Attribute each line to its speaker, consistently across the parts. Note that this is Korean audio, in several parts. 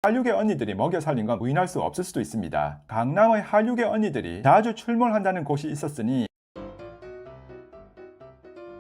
Speaker 1: 한류계 언니들이 먹여 살린 건 부인할 수 없을 수도 있습니다. 강남의 한류계 언니들이 자주 출몰한다는 곳이 있었으니.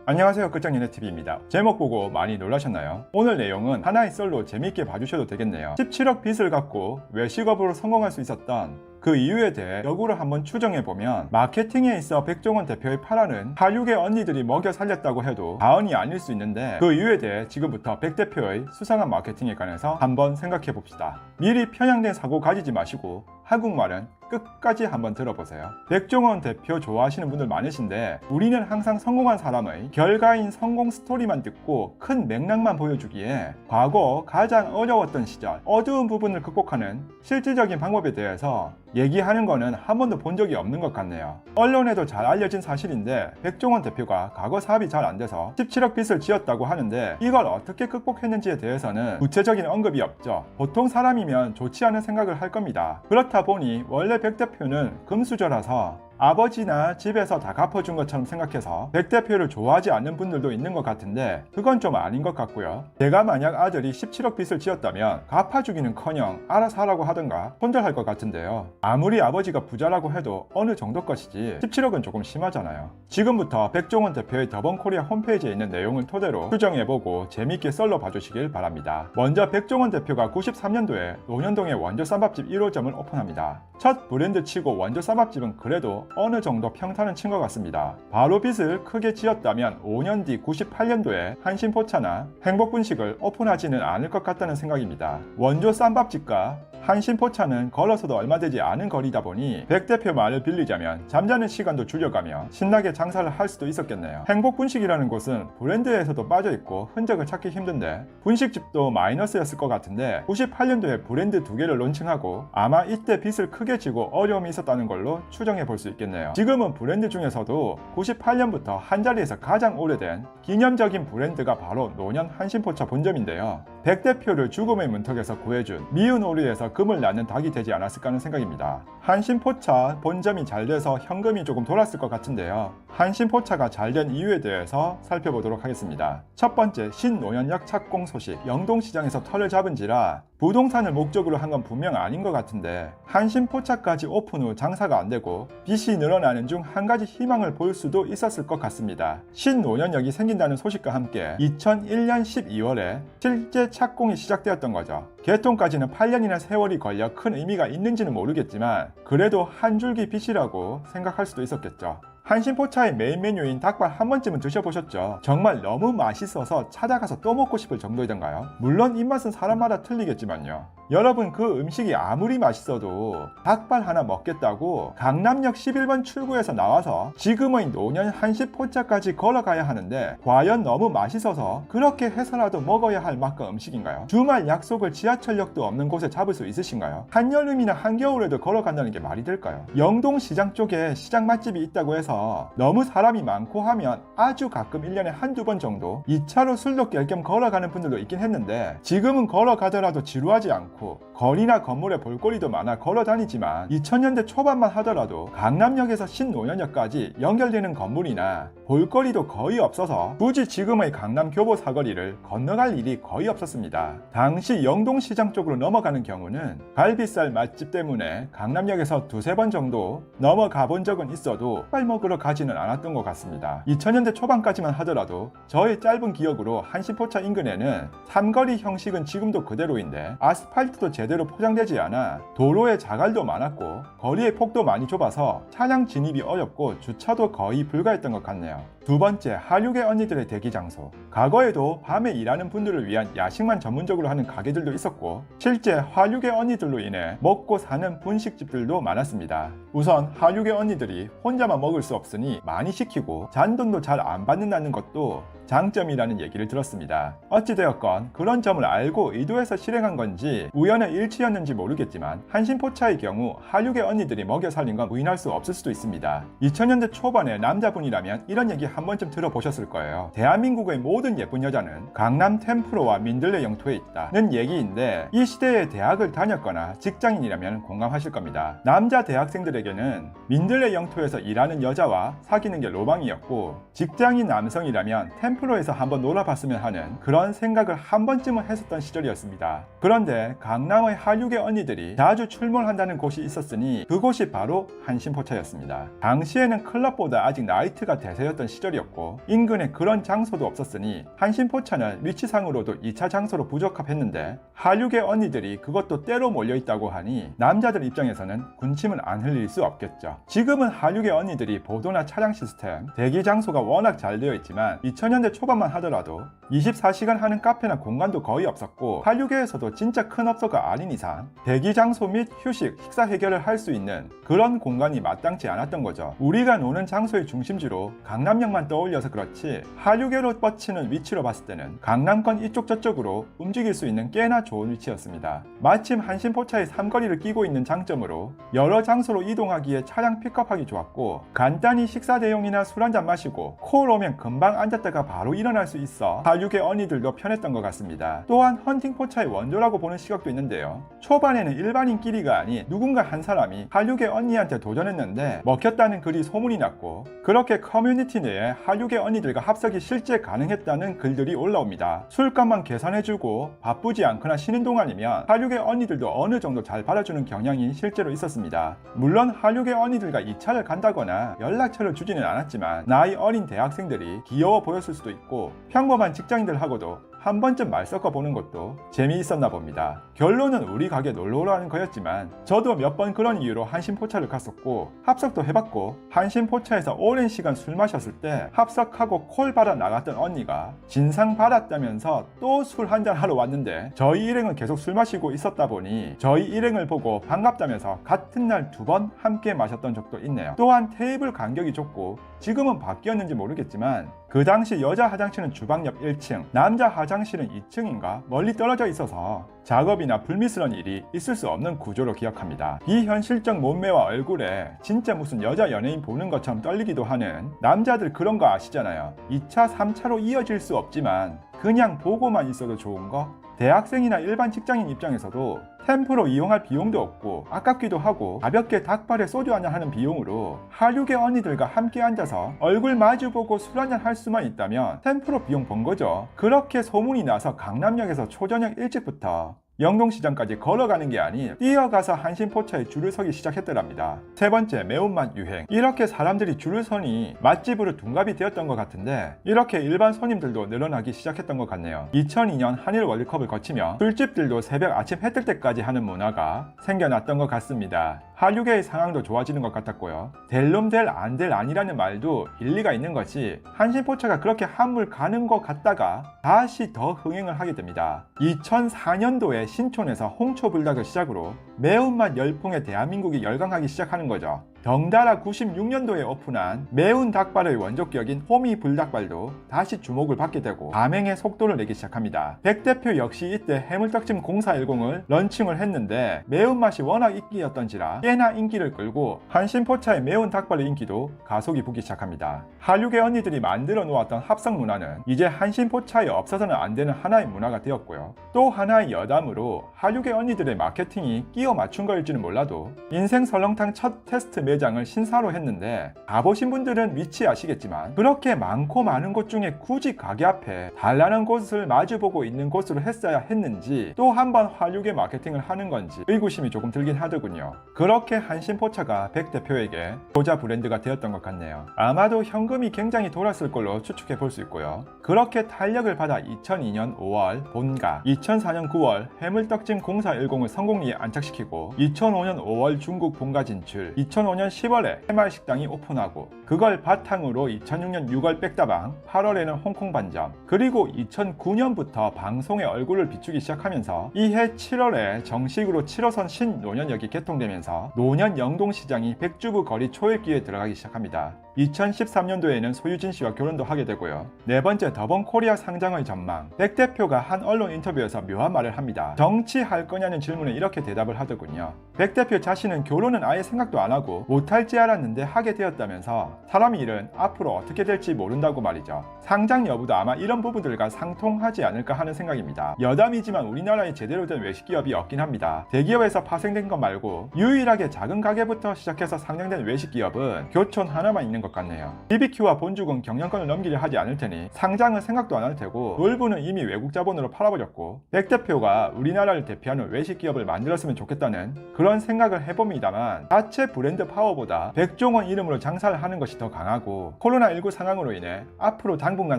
Speaker 1: 안녕하세요, 끝장연애TV입니다. 제목 보고 많이 놀라셨나요? 오늘 내용은 하나의 썰로 재밌게 봐주셔도 되겠네요. 17억 빚을 갚고 외식업으로 성공할 수 있었던 그 이유에 대해 역으로 한번 추정해보면, 마케팅에 있어 백종원 대표의 파라는 한류계 언니들이 먹여 살렸다고 해도 과언이 아닐 수 있는데, 그 이유에 대해 지금부터 백 대표의 수상한 마케팅에 관해서 한번 생각해봅시다. 미리 편향된 사고 가지지 마시고 한국말은 끝까지 한번 들어보세요. 백종원 대표 좋아하시는 분들 많으신데, 우리는 항상 성공한 사람의 결과인 성공 스토리만 듣고 큰 맥락만 보여주기에 과거 가장 어려웠던 시절, 어두운 부분을 극복하는 실질적인 방법에 대해서 얘기하는 거는 한 번도 본 적이 없는 것 같네요. 언론에도 잘 알려진 사실인데, 백종원 대표가 과거 사업이 잘 안 돼서 17억 빚을 지었다고 하는데, 이걸 어떻게 극복했는지에 대해서는 구체적인 언급이 없죠. 보통 사람이면 좋지 않은 생각을 할 겁니다. 그렇다 보니 원래 백 대표는 금수저라서 아버지나 집에서 다 갚아준 것처럼 생각해서 백 대표를 좋아하지 않는 분들도 있는 것 같은데, 그건 좀 아닌 것 같고요. 제가 만약 아들이 17억 빚을 지었다면 갚아주기는커녕 알아서 하라고 하든가 손절할 것 같은데요. 아무리 아버지가 부자라고 해도 어느 정도 것이지 17억은 조금 심하잖아요. 지금부터 백종원 대표의 더본코리아 홈페이지에 있는 내용을 토대로 추정해보고 재밌게 썰러 봐주시길 바랍니다. 먼저 백종원 대표가 93년도에 논현동에 원조 쌈밥집 1호점을 오픈합니다. 첫 브랜드 치고 원조 쌈밥집은 그래도 어느 정도 평탄은 친 것 같습니다. 바로 빚을 크게 지었다면 5년 뒤 98년도에 한신포차나 행복분식을 오픈하지는 않을 것 같다는 생각입니다. 원조 쌈밥집과 한신포차는 걸어서도 얼마 되지 않은 거리다 보니 백 대표 말을 빌리자면 잠자는 시간도 줄여가며 신나게 장사를 할 수도 있었겠네요. 행복분식이라는 곳은 브랜드에서도 빠져있고 흔적을 찾기 힘든데, 분식집도 마이너스였을 것 같은데 98년도에 브랜드 2개를 론칭하고 아마 이때 빚을 크게 지고 어려움이 있었다는 걸로 추정해 볼 수 있겠네요. 지금은 브랜드 중에서도 98년부터 한자리에서 가장 오래된 기념적인 브랜드가 바로 노년 한신포차 본점인데요. 백 대표를 죽음의 문턱에서 구해준 미운 오리에서 금을 낳는 닭이 되지 않았을까 하는 생각입니다. 한신포차 본점이 잘 돼서 현금이 조금 돌았을 것 같은데요. 한신포차가 잘 된 이유에 대해서 살펴보도록 하겠습니다. 첫 번째, 신노현역 착공 소식. 영동시장에서 털을 잡은지라 부동산을 목적으로 한 건 분명 아닌 것 같은데, 한신포차까지 오픈 후 장사가 안 되고 빚이 늘어나는 중 한 가지 희망을 볼 수도 있었을 것 같습니다. 신노현역이 생긴다는 소식과 함께 2001년 12월에 실제 착공이 시작되었던 거죠. 개통까지는 8년이나 세월이 걸려 큰 의미가 있는지는 모르겠지만, 그래도 한 줄기 빚이라고 생각할 수도 있었겠죠. 한신포차의 메인 메뉴인 닭발 한 번쯤은 드셔보셨죠? 정말 너무 맛있어서 찾아가서 또 먹고 싶을 정도이던가요? 물론 입맛은 사람마다 틀리겠지만요. 여러분, 그 음식이 아무리 맛있어도 닭발 하나 먹겠다고 강남역 11번 출구에서 나와서 지금의 노년 한신포차까지 걸어가야 하는데, 과연 너무 맛있어서 그렇게 해서라도 먹어야 할 맛과 음식인가요? 주말 약속을 지하철역도 없는 곳에 잡을 수 있으신가요? 한여름이나 한겨울에도 걸어간다는 게 말이 될까요? 영동시장 쪽에 시장 맛집이 있다고 해서 너무 사람이 많고 하면 아주 가끔 1년에 한두 번 정도 2차로 술도 깰 겸 걸어가는 분들도 있긴 했는데, 지금은 걸어가더라도 지루하지 않고 거리나 건물에 볼거리도 많아 걸어 다니지만, 2000년대 초반만 하더라도 강남역에서 신노현역까지 연결되는 건물이나 볼거리도 거의 없어서 굳이 지금의 강남 교보 사거리를 건너갈 일이 거의 없었습니다. 당시 영동시장 쪽으로 넘어가는 경우는 갈비살 맛집 때문에 강남역에서 두세 번 정도 넘어가 본 적은 있어도 닭발 먹으러 가지는 않았던 것 같습니다. 2000년대 초반까지만 하더라도 저의 짧은 기억으로 한신포차 인근에는 삼거리 형식은 지금도 그대로인데, 아스팔트도 제대로 포장되지 않아 도로에 자갈도 많았고 거리의 폭도 많이 좁아서 차량 진입이 어렵고 주차도 거의 불가했던 것 같네요. 두 번째, 한류계 언니들의 대기 장소. 과거에도 밤에 일하는 분들을 위한 야식만 전문적으로 하는 가게들도 있었고, 실제 한류계 언니들로 인해 먹고 사는 분식집들도 많았습니다. 우선 한류계 언니들이 혼자만 먹을 수 없으니 많이 시키고 잔돈도 잘 안 받는다는 것도 장점이라는 얘기를 들었습니다. 어찌되었건 그런 점을 알고 의도해서 실행한 건지 우연의 일치였는지 모르겠지만, 한신포차의 경우 한류계 언니들이 먹여 살린 건 부인할 수 없을 수도 있습니다. 2000년대 초반에 남자분이라면 이런 얘기 한 번쯤 들어보셨을 거예요. 대한민국의 모든 예쁜 여자는 강남 템프로와 민들레 영토에 있다는 얘기인데, 이 시대에 대학을 다녔거나 직장인이라면 공감하실 겁니다. 남자 대학생들에게는 민들레 영토에서 일하는 여자와 사귀는 게 로망이었고, 직장인 남성이라면 템프로에서 한번 놀아봤으면 하는 그런 생각을 한 번쯤은 했었던 시절이었습니다. 그런데 강남의 한류계 언니들이 자주 출몰한다는 곳이 있었으니 그곳이 바로 한신포차였습니다. 당시에는 클럽보다 아직 나이트가 대세였던 시절이었고, 인근에 그런 장소도 없었으니 한신포차는 위치상으로도 2차 장소로 부적합했는데, 한류계 언니들이 그것도 때로 몰려있다고 하니 남자들 입장에서는 군침은 안 흘릴 수 없겠죠. 지금은 한류계 언니들이 보도나 차량 시스템, 대기 장소가 워낙 잘 되어 있지만 2000년대 초반만 하더라도 24시간 하는 카페나 공간도 거의 없었고, 한류계에서도 진짜 큰 업소가 아닌 이상 대기 장소 및 휴식, 식사 해결을 할 수 있는 그런 공간이 마땅치 않았던 거죠. 우리가 노는 장소의 중심지로 강남역만 떠올려서 그렇지, 한류계로 뻗치는 위치로 봤을 때는 강남권 이쪽 저쪽으로 움직일 수 있는 꽤나 좋은 위치였습니다. 마침 한신포차의 삼거리를 끼고 있는 장점으로 여러 장소로 이동하기에 차량 픽업하기 좋았고, 간단히 식사 대용이나 술 한잔 마시고 콜 오면 금방 앉았다가 바로 일어날 수 있어 한류계 언니들도 편했던 것 같습니다. 또한 헌팅포차의 원조라고 보는 시각도 있는데요. 초반에는 일반인끼리가 아닌 누군가 한 사람이 한류계 언니한테 도전했는데 먹혔다는 글이 소문이 났고, 그렇게 커뮤니티 내에 한류계 언니들과 합석이 실제 가능했다는 글들이 올라옵니다. 술값만 계산해주고 바쁘지 않거나 쉬는 동안이면 한류계 언니들도 어느 정도 잘 받아주는 경향이 실제로 있었습니다. 물론 한류계 언니들과 2차를 간다거나 연락처를 주지는 않았지만 나이 어린 대학생들이 귀여워 보였을 수도 있고, 평범한 직장인들하고도 한 번쯤 말 섞어보는 것도 재미있었나 봅니다. 결론은 우리 가게 놀러오라는 거였지만, 저도 몇 번 그런 이유로 한신포차를 갔었고 합석도 해봤고, 한신포차에서 오랜 시간 술 마셨을 때 합석하고 콜 받아 나갔던 언니가 진상 받았다면서 또 술 한잔 하러 왔는데, 저희 일행은 계속 술 마시고 있었다 보니 저희 일행을 보고 반갑다면서 같은 날 2번 함께 마셨던 적도 있네요. 또한 테이블 간격이 좁고, 지금은 바뀌었는지 모르겠지만 그 당시 여자 화장실은 주방 옆 1층, 남자 화장실은 2층인가 멀리 떨어져 있어서 작업이나 불미스러운 일이 있을 수 없는 구조로 기억합니다. 비현실적 몸매와 얼굴에 진짜 무슨 여자 연예인 보는 것처럼 떨리기도 하는 남자들, 그런 거 아시잖아요. 2차, 3차로 이어질 수 없지만 그냥 보고만 있어도 좋은 거? 대학생이나 일반 직장인 입장에서도 템프로 이용할 비용도 없고 아깝기도 하고, 가볍게 닭발에 소주 한잔 하는 비용으로 한류계 언니들과 함께 앉아서 얼굴 마주보고 술 한잔 할 수만 있다면 템프로 비용 번 거죠. 그렇게 소문이 나서 강남역에서 초저녁 일찍부터 영동시장까지 걸어가는 게 아닌 뛰어가서 한신포차에 줄을 서기 시작했더랍니다. 세 번째, 매운맛 유행. 이렇게 사람들이 줄을 서니 맛집으로 둔갑이 되었던 것 같은데, 이렇게 일반 손님들도 늘어나기 시작했던 것 같네요. 2002년 한일 월드컵을 거치며 술집들도 새벽 아침 해 뜰 때까지 하는 문화가 생겨났던 것 같습니다. 한류계의 상황도 좋아지는 것 같았고요. 될 놈 될 안 될 아니라는 말도 일리가 있는 것이, 한신포차가 그렇게 한물 가는 것 같다가 다시 더 흥행을 하게 됩니다. 2004년도에 신촌에서 홍초불닭을 시작으로 매운맛 열풍에 대한민국이 열광하기 시작하는 거죠. 덩달아 96년도에 오픈한 매운 닭발의 원조격인 호미 불닭발도 다시 주목을 받게 되고 가맹의 속도를 내기 시작합니다. 백 대표 역시 이때 해물떡집 0410을 런칭을 했는데, 매운맛이 워낙 인기였던지라 꽤나 인기를 끌고 한신포차의 매운 닭발의 인기도 가속이 붙기 시작합니다. 한류계 언니들이 만들어 놓았던 합성 문화는 이제 한신포차에 없어서는 안 되는 하나의 문화가 되었고요. 또 하나의 여담으로 한류계 언니들의 마케팅이 끼워 맞춘 거일지는 몰라도, 인생 설렁탕 첫 테스트 매장을 신사로 했는데, 가보신 분들은 위치 아시겠지만 그렇게 많고 많은 곳 중에 굳이 가게 앞에 단란한 곳을 마주보고 있는 곳으로 했어야 했는지, 또 한 번 한류계 마케팅을 하는 건지 의구심이 조금 들긴 하더군요. 그렇게 한신포차가 백 대표에게 효자 브랜드가 되었던 것 같네요. 아마도 현금이 굉장히 돌았을 걸로 추측해 볼 수 있고요. 그렇게 탄력을 받아 2002년 5월 본가, 2004년 9월 해물떡집 0410을 성공리에 안착시키고, 2005년 5월 중국 본가 진출, 2005년 10월에 해말식당이 오픈하고, 그걸 바탕으로 2006년 6월 백다방, 8월에는 홍콩 반점, 그리고 2009년부터 방송에 얼굴을 비추기 시작하면서 이해 7월에 정식으로 7호선 신노년역이 개통되면서 노년 영동시장이 백주부 거리 초읽기에 들어가기 시작합니다. 2013년도에는 소유진 씨와 결혼도 하게 되고요. 네 번째, 더본 코리아 상장의 전망. 백 대표가 한 언론 인터뷰에서 묘한 말을 합니다. 정치할 거냐는 질문에 이렇게 대답을 하더군요. 백 대표 자신은 결혼은 아예 생각도 안 하고 못할지 알았는데 하게 되었다면서 사람 일은 앞으로 어떻게 될지 모른다고 말이죠. 상장 여부도 아마 이런 부분들과 상통하지 않을까 하는 생각입니다. 여담이지만 우리나라에 제대로 된 외식기업이 없긴 합니다. 대기업에서 파생된 것 말고 유일하게 작은 가게부터 시작해서 상장된 외식기업은 교촌 하나만 있는 것 같네요. BBQ와 본죽은 경영권을 넘기려 하지 않을 테니 상장은 생각도 안 할 테고 놀부는 이미 외국 자본으로 팔아버렸고 백 대표가 우리나라를 대표하는 외식기업을 만들었으면 좋겠다는 그런 생각을 해봅니다만 자체 브랜드 파워보다 백종원 이름으로 장사를 하는 것이 더 강하고 코로나19 상황으로 인해 앞으로 당분간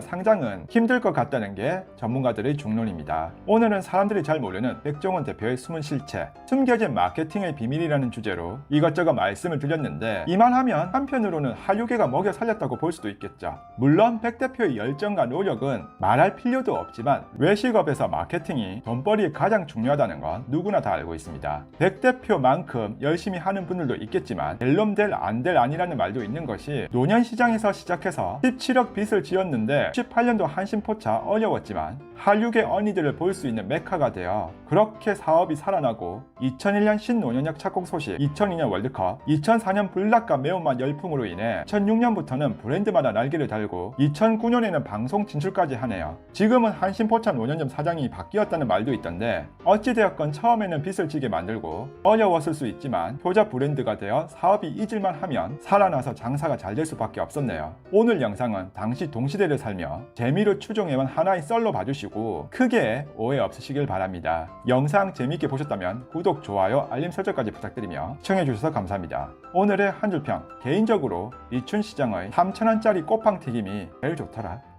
Speaker 1: 상장은 힘들 것 같다는 게 전문가들의 중론입니다. 오늘은 사람들이 잘 모르는 백종원 대표의 숨은 실체, 숨겨진 마케팅의 비밀이라는 주제로 이것저것 말씀을 드렸는데 이만하면 한편으로는 한류계가 먹여 살렸다고 볼 수도 있겠죠. 물론 백 대표의 열정과 노력은 말할 필요도 없지만 외식업에서 마케팅이 돈벌이에 가장 중요하다는 건 누구나 다 알고 있습니다. 백 대표만큼 열심히 하는 분들도 있겠지만 될 놈 될 안 될 아니라는 말도 있는 것이 노년시장에서 시작해서 17억 빚을 지었는데 18년도 한심포차 어려웠지만 한류계 언니들을 볼 수 있는 메카가 되어 그렇게 사업이 살아나고 2001년 신노년역 착공 소식, 2002년 월드컵, 2004년 불닭과 매운맛 열풍으로 인해 2006년부터는 브랜드마다 날개를 달고 2009년에는 방송 진출까지 하네요. 지금은 한심포차 노년점 사장이 바뀌었다는 말도 있던데 어찌되었건 처음에는 빚을 지게 만들고 어려웠을 수 있지만 효자 브랜드가 되어 사업이 잊을만 하면 살아나서 장사가 잘 될 수밖에 없었네요. 오늘 영상은 당시 동시대를 살며 재미로 추종해온 하나의 썰로 봐주시고 크게 오해 없으시길 바랍니다. 영상 재미있게 보셨다면 구독, 좋아요, 알림 설정까지 부탁드리며 시청해주셔서 감사합니다. 오늘의 한 줄평, 개인적으로 이춘시장의 3,000원짜리 꽃빵 튀김이 제일 좋더라.